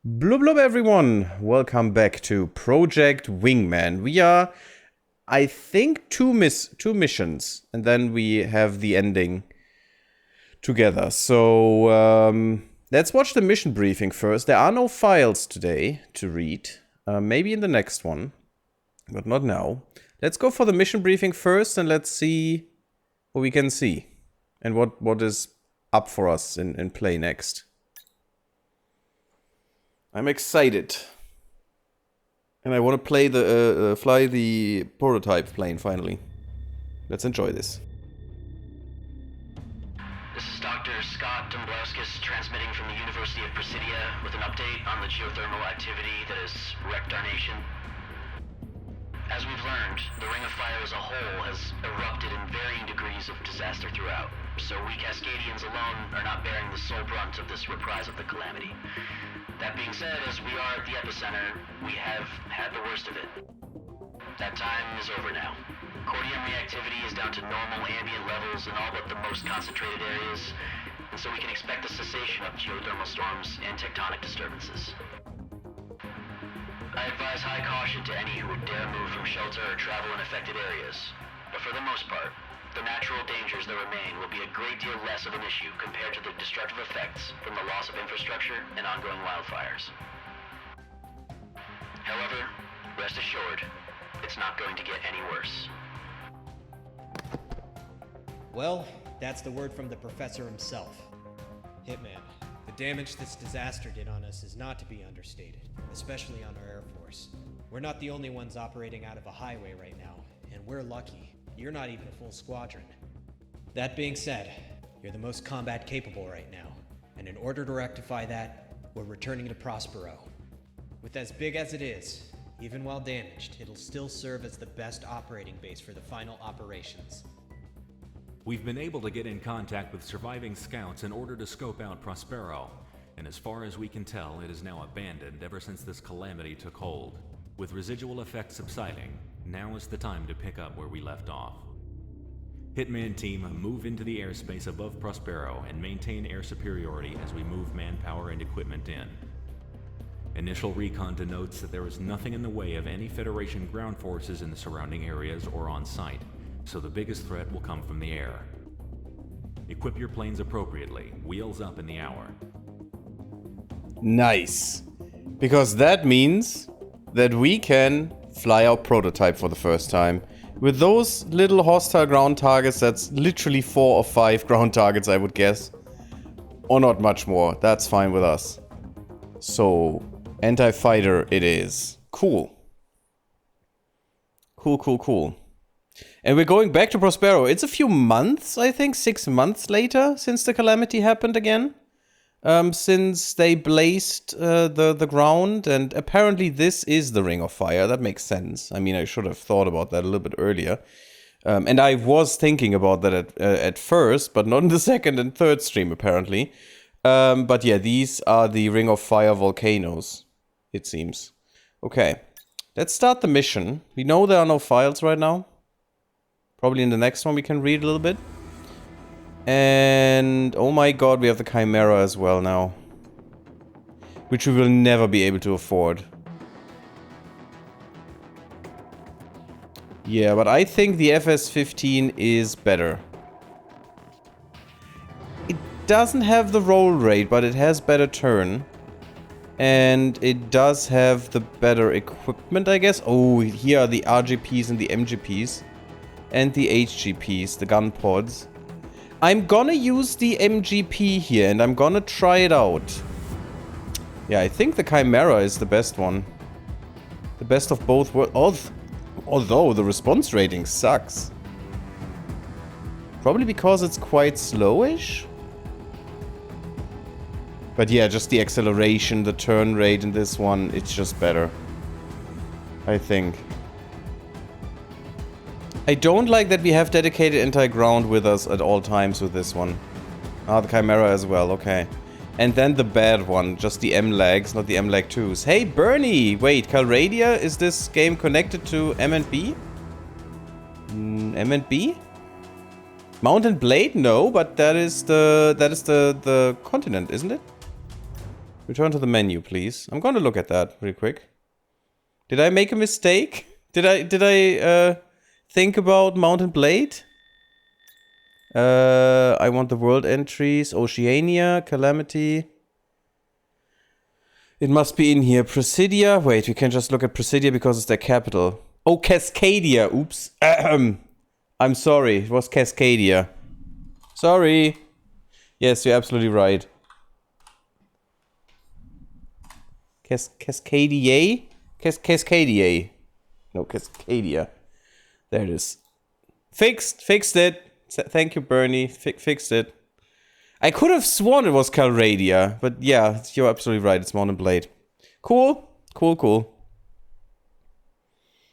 Blub blub everyone, welcome back to Project Wingman. We are, I think, two missions, and then we have the ending together. So let's watch the mission briefing first. There are no files today to read, maybe in the next one, but not now. Let's go for the mission briefing first, and let's see what we can see, and what is up for us in play next. I'm excited. And I want to play fly the prototype plane finally. Let's enjoy this. This is Dr. Scott Dombrowskis transmitting from the University of Presidia with an update on the geothermal activity that has wrecked our nation. As we've learned, the Ring of Fire as a whole has erupted in varying degrees of disaster throughout, so we Cascadians alone are not bearing the sole brunt of this reprise of the calamity. That being said, as we are at the epicenter, we have had the worst of it. That time is over now. Cordium reactivity is down to normal ambient levels in all but the most concentrated areas, and so we can expect the cessation of geothermal storms and tectonic disturbances. I advise high caution to any who would dare move from shelter or travel in affected areas, but for the most part, the natural dangers that remain will be a great deal less of an issue compared to the destructive effects from the loss of infrastructure and ongoing wildfires. However, rest assured, it's not going to get any worse. Well, that's the word from the professor himself. Hitman, the damage this disaster did on us is not to be understated, especially on our Air Force. We're not the only ones operating out of a highway right now, and we're lucky. You're not even a full squadron. That being said, you're the most combat capable right now, and in order to rectify that, we're returning to Prospero. With as big as it is, even while damaged, it'll still serve as the best operating base for the final operations. We've been able to get in contact with surviving scouts in order to scope out Prospero, and as far as we can tell, it is now abandoned ever since this calamity took hold. With residual effects subsiding, now is the time to pick up where we left off. Hitman team, move into the airspace above Prospero and maintain air superiority as we move manpower and equipment in. Initial recon denotes that there is nothing in the way of any Federation ground forces in the surrounding areas or on site, so the biggest threat will come from the air. Equip your planes appropriately, wheels up in the hour. Nice. Because that means that we can fly our prototype for the first time. With those little hostile ground targets, that's literally 4 or 5 ground targets, I would guess. Or not much more. That's fine with us. So, anti-fighter it is. Cool. Cool. And we're going back to Prospero. It's a few months, I think, 6 months later since the calamity happened again. Since they blazed the ground, and apparently this is the Ring of Fire. That makes sense. I mean, I should have thought about that a little bit earlier. And I was thinking about that at first, but not in the second and third stream, apparently. But yeah, these are the Ring of Fire volcanoes, it seems. Okay, let's start the mission. We know there are no files right now. Probably in the next one we can read a little bit. And oh my god, we have the Chimera as well now. Which we will never be able to afford. Yeah, but I think the FS-15 is better. It doesn't have the roll rate, but it has better turn. And it does have the better equipment, I guess. Oh, here are the RGPs and the MGPs. And the HGPs, the gun pods. I'm gonna use the MGP here, and I'm gonna try it out. Yeah, I think the Chimera is the best one. The best of both worlds. Although the response rating sucks. Probably because it's quite slowish. But yeah, just the acceleration, the turn rate in this one, it's just better. I think. I don't like that we have dedicated anti-ground with us at all times with this one. Ah, the Chimera as well, okay. And then the bad one, just the M-Lags, not the M-Lag 2s. Hey, Bernie! Wait, Calradia, is this game connected to M&B? M&B? Mountain Blade? No, but that is the continent, isn't it? Return to the menu, please. I'm gonna look at that real quick. Did I make a mistake? Did I think about Mountain Blade? I want the world entries. Oceania, Calamity. It must be in here. Presidia. Wait, we can just look at Presidia because it's their capital. Oh, Cascadia. Oops. I'm sorry. It was Cascadia. Sorry. Yes, you're absolutely right. Cascadia? Cascadia. No, Cascadia. There it is. Fixed it. Thank you, Bernie. Fixed it. I could have sworn it was Calradia, but yeah, you're absolutely right. It's Mountain Blade. Cool. Cool.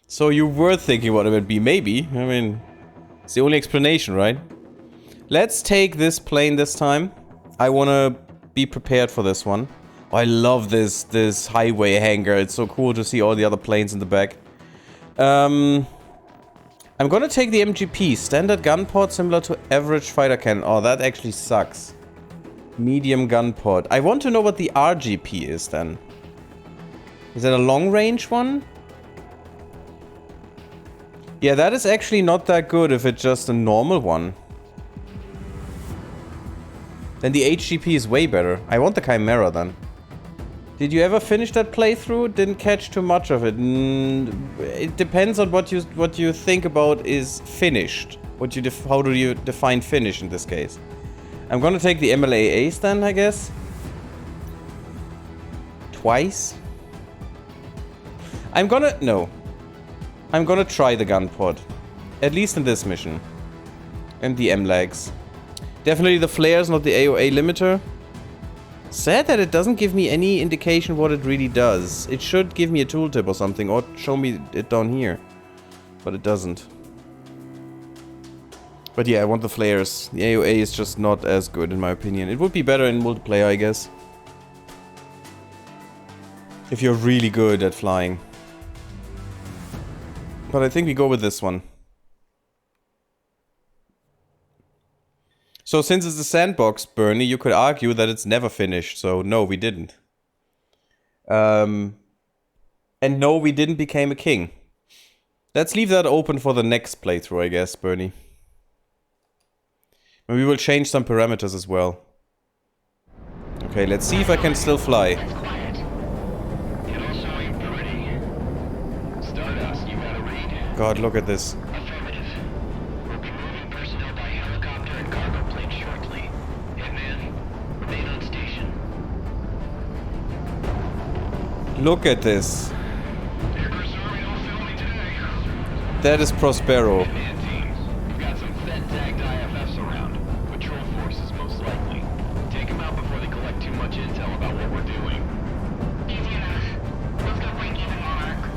So you were thinking what it would be, maybe. I mean, it's the only explanation, right? Let's take this plane this time. I want to be prepared for this one. Oh, I love this highway hangar. It's so cool to see all the other planes in the back. I'm gonna take the MGP. Standard gun pod similar to average fighter cannon. Oh, that actually sucks. Medium gun pod. I want to know what the RGP is then. Is that a long range one? Yeah, that is actually not that good if it's just a normal one. Then the HGP is way better. I want the Chimera then. Did you ever finish that playthrough? Didn't catch too much of it. It depends on what you think about is finished. How do you define finish in this case? I'm gonna take the MLAAs then, I guess. Twice. I'm gonna try the gun pod. At least in this mission. And the MLAGs. Definitely the flares, not the AOA limiter. Sad that it doesn't give me any indication what it really does. It should give me a tooltip or something, or show me it down here. But it doesn't. But yeah, I want the flares. The AOA is just not as good in my opinion. It would be better in multiplayer, I guess. If you're really good at flying. But I think we go with this one. So since it's a sandbox, Bernie, you could argue that it's never finished. So no, we didn't. And no, we didn't become a king. Let's leave that open for the next playthrough, I guess, Bernie. And we will change some parameters as well. Okay, let's see if I can still fly. God, look at this. Affirmative. We'll be moving personnel by helicopter and cargo plane shortly. Hitman, remain on station. Look at this. That is Prospero. Hitman teams, we've got some Fed-tagged IFFs around. Patrol forces most likely. Take them out before they collect too much intel about what we're doing. Easy enough. Let's go break even, Monarch.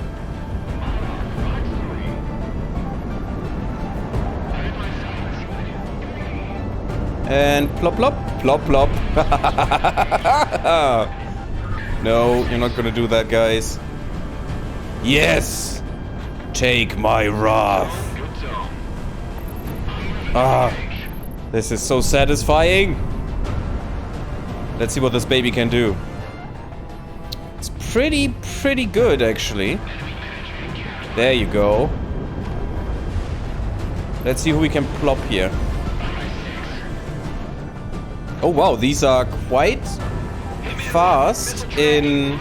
And plop plop, plop plop. No, you're not gonna do that, guys. Yes! Take my wrath. Ah, this is so satisfying. Let's see what this baby can do. It's pretty good, actually. There you go. Let's see who we can plop here. Oh wow, these are quite fast in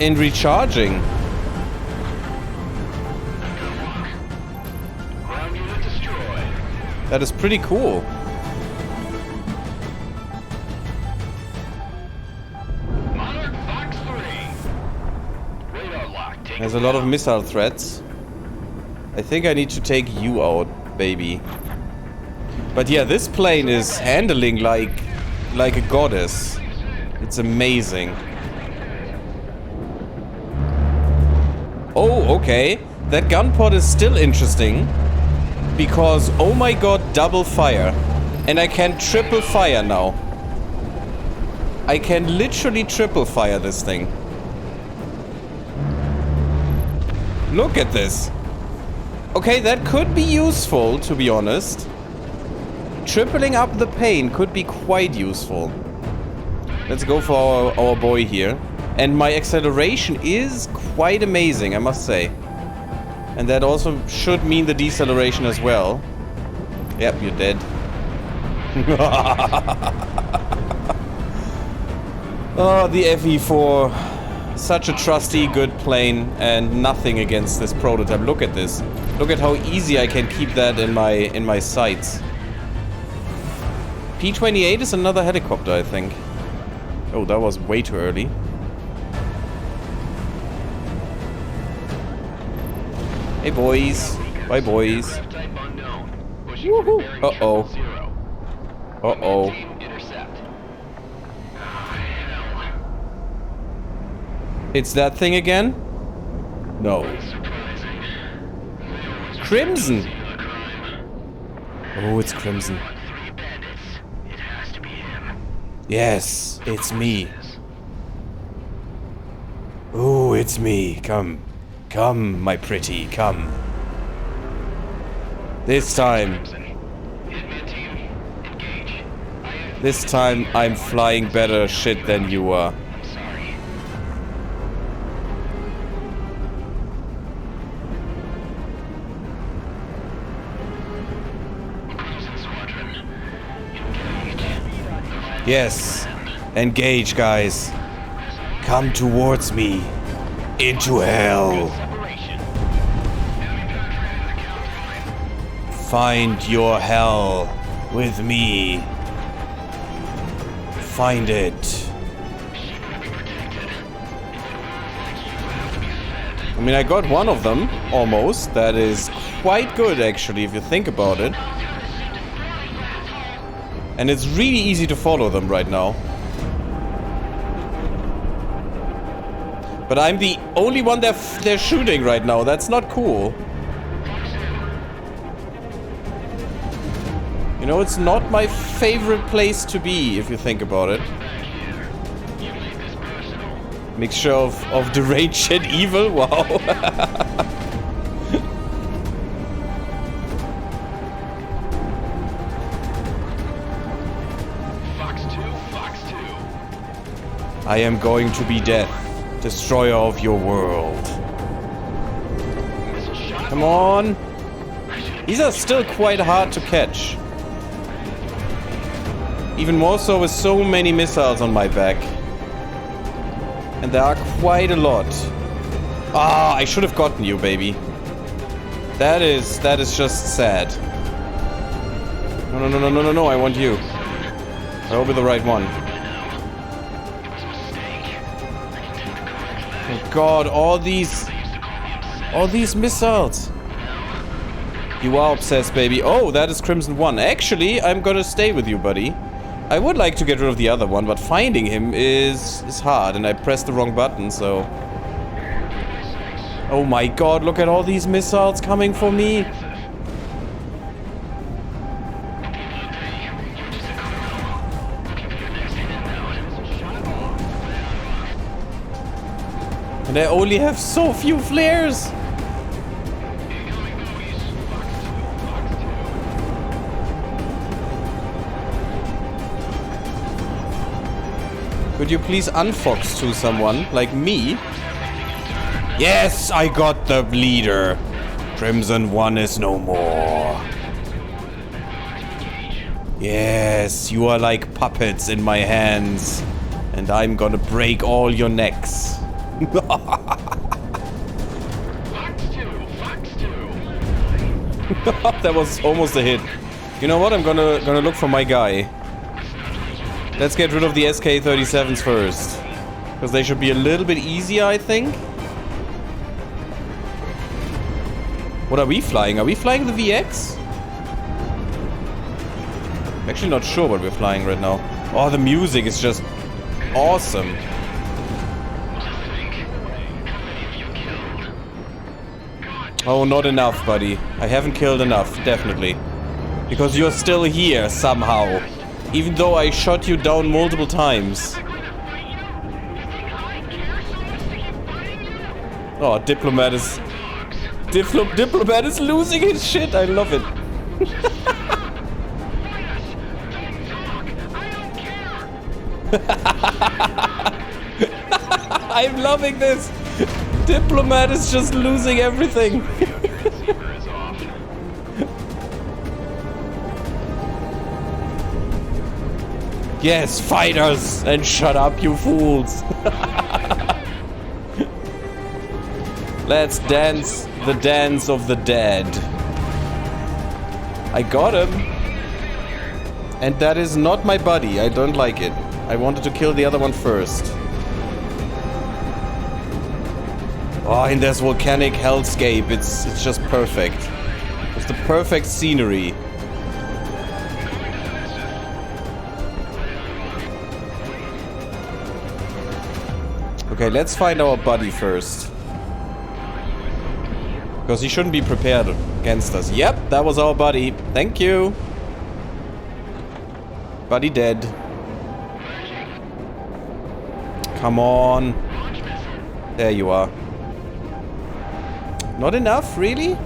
recharging. That is pretty cool. There's a lot of missile threats. I think I need to take you out, baby. But yeah, this plane is handling like a goddess. It's amazing. Oh, okay. That gun pod is still interesting. Because, oh my god, double fire. And I can triple fire now. I can literally triple fire this thing. Look at this. Okay, that could be useful, to be honest. Tripling up the pain could be quite useful. Let's go for our boy here. And my acceleration is quite amazing, I must say. And that also should mean the deceleration as well. Yep, you're dead. Oh, the FE4. Such a trusty, good plane, and nothing against this prototype. Look at this. Look at how easy I can keep that in my sights. P-28 is another helicopter, I think. Oh, that was way too early. Hey, boys. Bye, boys. Woohoo. Uh-oh. Uh-oh. It's that thing again? No. Crimson! Oh, it's Crimson. Yes, it's me. Oh, it's me. Come. Come, my pretty, come. This time. This time I'm flying better shit than you are. Yes, engage, guys. Come towards me. Into hell. Find your hell with me. Find it. I mean, I got one of them, almost. That is quite good, actually, if you think about it. And it's really easy to follow them right now. But I'm the only one they're shooting right now. That's not cool. You know, it's not my favorite place to be, if you think about it. Mixture of deranged and evil? Wow. I am going to be death, destroyer of your world. Come on. These are still quite hard to catch. Even more so with so many missiles on my back. And there are quite a lot. Ah, I should have gotten you, baby. That is just sad. No, I want you. I hope you're the right one. Oh god, all these missiles. You are obsessed, baby. Oh, that is Crimson 1. Actually, I'm gonna stay with you, buddy. I would like to get rid of the other one, but finding him is hard, and I pressed the wrong button, so... Oh my god, look at all these missiles coming for me. And I only have so few flares. Could you please unfox to someone, like me? Yes, I got the leader. Crimson 1 is no more. Yes, you are like puppets in my hands. And I'm gonna break all your necks. That was almost a hit. You know what? I'm gonna look for my guy. Let's get rid of the SK-37s first. Because they should be a little bit easier, I think. What are we flying? Are we flying the VX? I'm actually not sure what we're flying right now. Oh, the music is just awesome. Oh, not enough, buddy. I haven't killed enough, definitely. Because you're still here, somehow. Even though I shot you down multiple times. Oh, Diplomat is... Diplomat is losing his shit. I love it. I'm loving this. Diplomat is just losing everything. Yes, fighters! And shut up, you fools! Let's dance the dance of the dead. I got him. And that is not my buddy. I don't like it. I wanted to kill the other one first. Oh, in this volcanic hellscape, it's just perfect. It's the perfect scenery. Okay, let's find our buddy first. Because he shouldn't be prepared against us. Yep, that was our buddy. Thank you. Buddy dead. Come on. There you are. Not enough, really?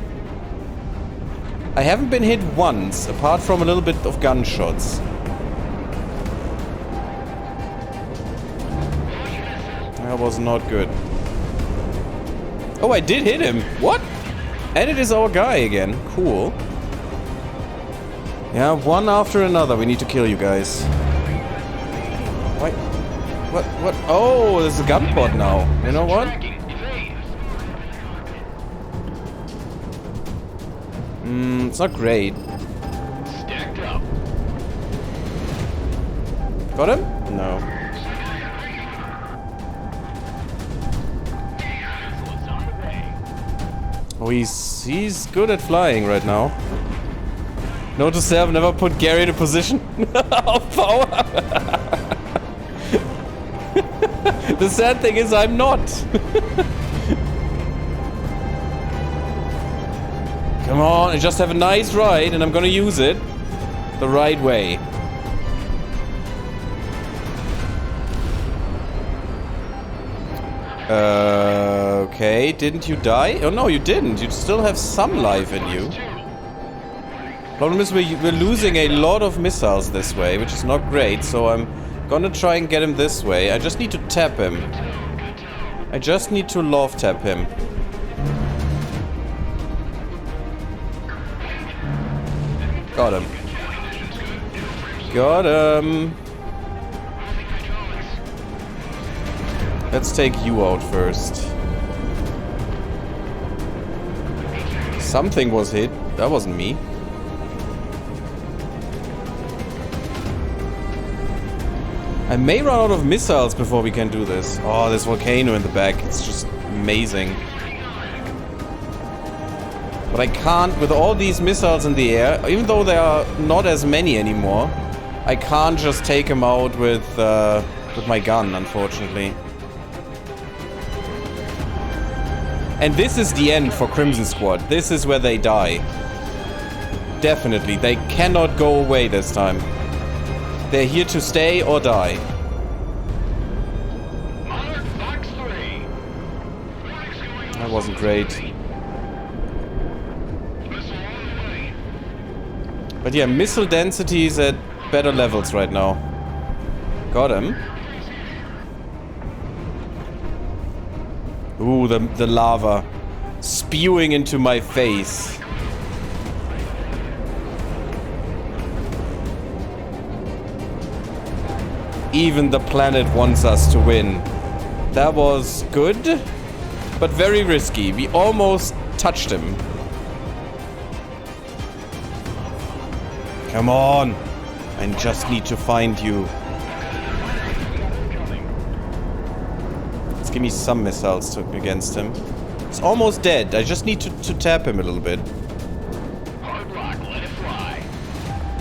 I haven't been hit once, apart from a little bit of gunshots. That was not good. Oh, I did hit him. What? And it is our guy again. Cool. Yeah, one after another. We need to kill you guys. Wait. What? Oh, there's a gun pod now. You know what? It's not great. Stacked up. Got him? No. Oh, he's good at flying right now. Note to self, never put Gary in a position of power. The sad thing is I'm not. Come on, I just have a nice ride and I'm gonna use it the right way. Okay, didn't you die? Oh no, you didn't. You still have some life in you. Problem is we're losing a lot of missiles this way, which is not great, so I'm gonna try and get him this way. I just need to tap him. I just need to love tap him. Got him. Got him. Let's take you out first. Something was hit. That wasn't me. I may run out of missiles before we can do this. Oh, this volcano in the back. It's just amazing. But I can't, with all these missiles in the air, even though there are not as many anymore, I can't just take them out with my gun, unfortunately. And this is the end for Crimson Squad. This is where they die. Definitely. They cannot go away this time. They're here to stay or die. That wasn't great. But yeah, missile density is at better levels right now. Got him. Ooh, the lava spewing into my face. Even the planet wants us to win. That was good, but very risky. We almost touched him. Come on. I just need to find you. Let's give me some missiles against him. He's almost dead. I just need to tap him a little bit.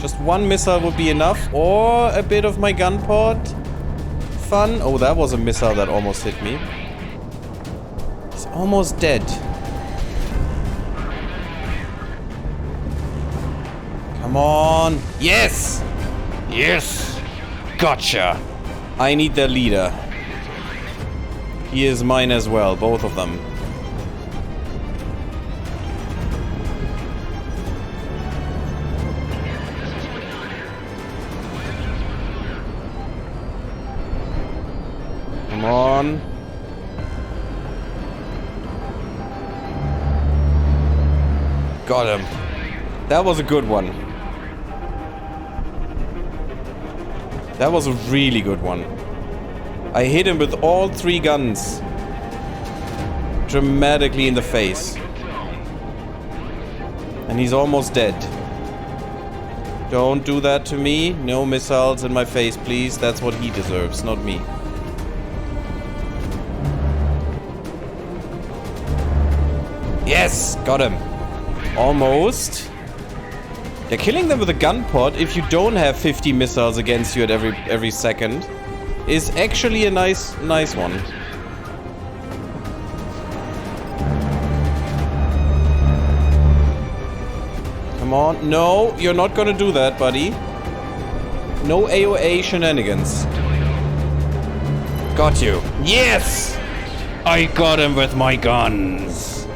Just one missile would be enough, or a bit of my gun pod. Fun. Oh, that was a missile that almost hit me. He's almost dead. Come on. Yes! Yes! Gotcha! I need their leader. He is mine as well, both of them. Come on. Got him. That was a good one. That was a really good one. I hit him with all 3 guns. Dramatically in the face. And he's almost dead. Don't do that to me. No missiles in my face, please. That's what he deserves, not me. Yes! Got him. Almost. They're killing them with a gun pod if you don't have 50 missiles against you at every second. Is actually a nice one. Come on. No, you're not gonna do that, buddy. No AOA shenanigans. Got you. Yes! I got him with my guns.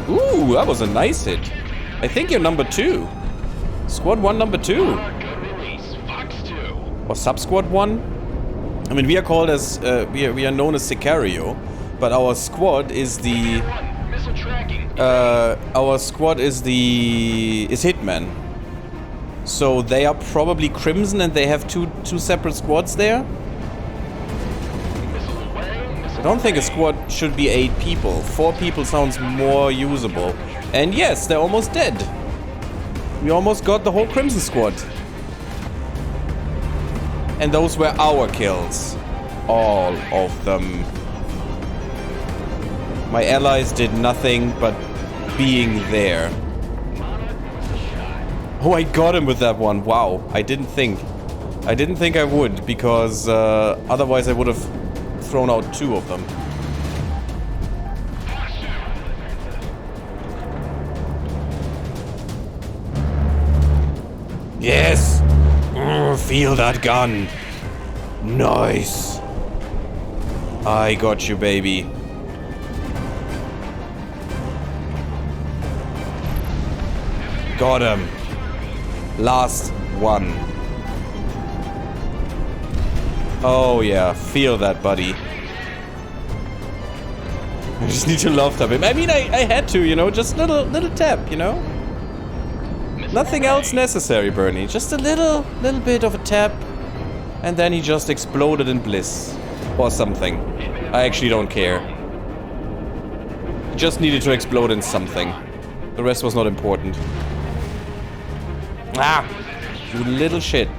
Ooh, that was a nice hit. I think you're number 2. Squad 1, number 2. Or sub-squad 1. I mean, we are called as, we are known as Sicario. But our squad is the... is Hitman. So they are probably Crimson and they have two separate squads there. I don't think a squad should be 8 people. 4 people sounds more usable. And yes, they're almost dead. We almost got the whole Crimson squad. And those were our kills. All of them. My allies did nothing but being there. Oh, I got him with that one. Wow. I didn't think I would, because otherwise I would have thrown out 2 of them. Yes! Feel that gun. Nice. I got you, baby. Got him. Last one. Oh yeah, feel that, buddy. I just need to love tap him. I mean, I had to, you know, just little tap, you know? Nothing else necessary, Bernie. Just a little bit of a tap. And then he just exploded in bliss. Or something. I actually don't care. He just needed to explode in something. The rest was not important. Ah! You little shit.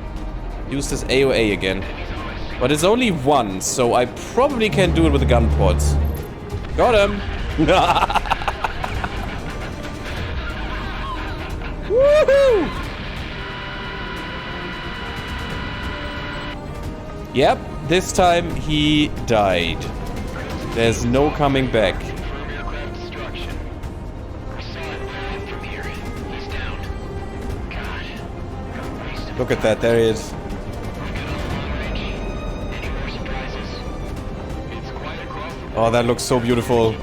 Use this AOA again. But it's only 1, so I probably can do it with the gun pods. Got him! Woohoo! Yep, this time he died. There's no coming back. Look at that, there he is. Oh, that looks so beautiful.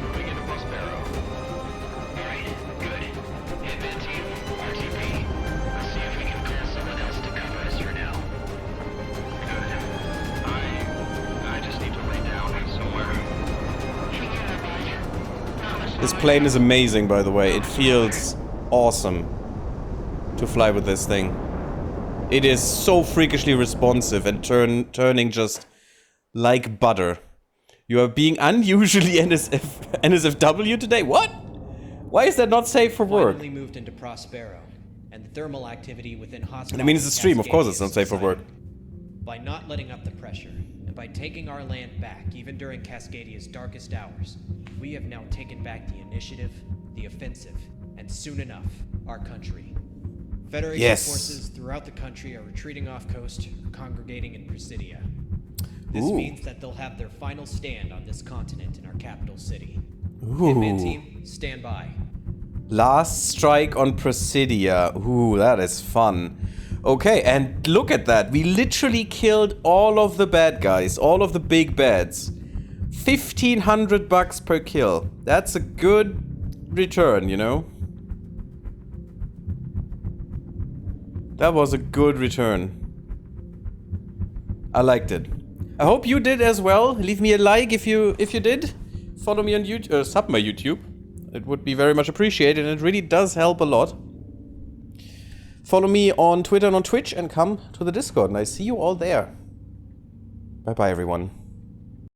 This plane is amazing, by the way. It feels awesome to fly with this thing. It is so freakishly responsive and turning just like butter. You are being unusually NSFW today? What? Why is that not safe for work? Finally moved into Prospero, and the thermal activity within hospitals. I mean, it's a stream. Of course, it's not safe for work. By not letting up the pressure, and by taking our land back, even during Cascadia's darkest hours, we have now taken back the initiative, the offensive, and soon enough, our country. Federation forces throughout the country are retreating off coast or congregating in Presidia. This means that they'll have their final stand on this continent in our capital city. Hitman team, stand by. Last strike on Presidia. Ooh, that is fun. Okay, and look at that. We literally killed all of the bad guys, all of the big bads. $1,500 per kill. That's a good return, you know? That was a good return. I liked it. I hope you did as well. Leave me a like if you did. Follow me on YouTube, sub my YouTube. It would be very much appreciated, and it really does help a lot. Follow me on Twitter and on Twitch, and come to the Discord, and I see you all there. Bye bye, everyone.